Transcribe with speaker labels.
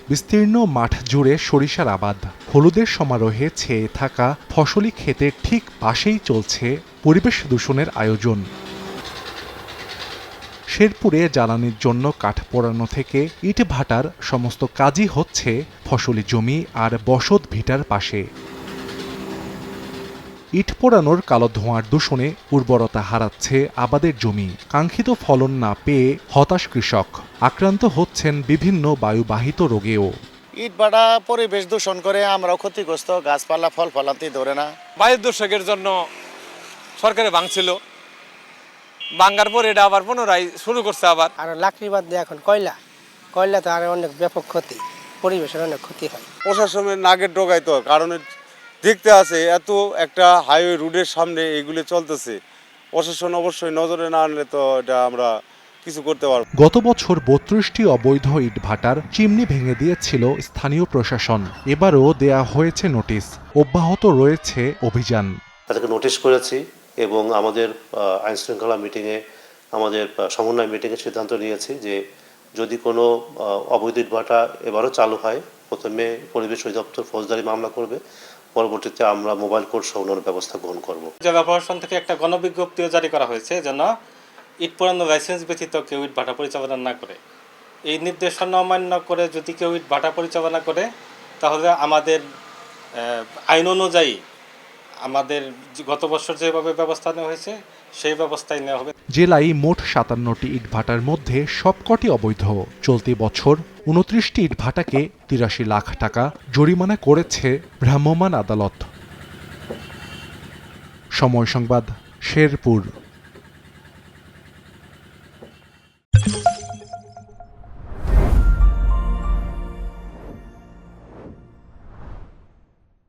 Speaker 1: বিস্তীর্ণ মাঠ জুড়ে সরিষার আবাদ। হলুদের সমারোহে ছেয়ে থাকা ফসলি ক্ষেতের ঠিক পাশেই চলছে পরিবেশ দূষণের আয়োজন। শেরপুরে জ্বালানির জন্য কাঠ পোড়ানো থেকে ইট ভাটার সমস্ত কাজই হচ্ছে ফসলি জমি আর বসত ভিটার পাশে। ইট পোড়ানোর কালো ধোঁয়ার দূষণে উর্বরতা হারাচ্ছে আবাদের জমি। কাঙ্ক্ষিত ফলন না পেয়ে হতাশ কৃষক। আক্রান্ত হচ্ছেন বিভিন্ন বায়ুবাহিত রোগেও।
Speaker 2: ইট ভাটা পরিবেশ দূষণ করে আমরাও ক্ষতিগ্রস্ত, গাছপালা ফল ফলাতে ধরে না।
Speaker 3: বায়ু দূষকের জন্য সরকারে ভাঙছিল, ভাঙার পর এটা আবার পুনরায় শুরু করছে আবার।
Speaker 4: আর লাকড়ি বাদ দিয়ে এখন কয়লা তো আর অনেক ব্যাপক ক্ষতি, পরিবেশের অনেক ক্ষতি হয়।
Speaker 5: প্রশাসনের নাগের ডোগায় তো কারণ দেখতে আছে এত একটা হাইওয়ে রোডের সামনে এগুলো চলতেছে, প্রশাসন অবশ্যই নজরে না আনলে তো এটা আমরা কিছু করতে পারব।
Speaker 1: গত বছর ৩২টি অবৈধ ইটভাটার চিমনি ভেঙে দিয়েছিল স্থানীয় প্রশাসন। এবারও দেয়া হয়েছে নোটিশ, অব্যাহত রয়েছে অভিযান।
Speaker 6: তাদেরকে নোটিশ করেছি এবং আমাদের আইনশৃঙ্খলা মিটিংয়ে, আমাদের সমন্বয় মিটিংয়ে সিদ্ধান্ত নিয়েছি যে যদি কোনো অবৈধ ইটভাটা এবারও চালু হয়, প্রথমে পরিবেশ অধিদপ্তর ফৌজদারি মামলা করবে, পরবর্তীতে আমরা মোবাইল কোর্ট সহ অন্যান্য ব্যবস্থা গ্রহণ করব।
Speaker 7: জেলা প্রশাসন থেকে একটা গণবিজ্ঞপ্তিও জারি করা হয়েছে যেন ইট পোড়ানো লাইসেন্স ব্যতীত কেউ ইট ভাটা পরিচালনা না করে। এই নির্দেশনা অমান্য করে যদি কেউ ইট ভাটা পরিচালনা করে তাহলে আমাদের আইন অনুযায়ী আমাদের গত বছর যেভাবে ব্যবস্থা নেওয়া হয়েছে সেই ব্যবস্থাই নেওয়া হবে।
Speaker 1: জেলায় মোট ৫৭টি ইটভাটার মধ্যে সবকটি অবৈধ। চলতি বছর ২৯টি ইটভাটাকে ৮৩ লাখ টাকা জরিমানা করেছে ভ্রাম্যমাণ আদালত। সময় সংবাদ, শেরপুর।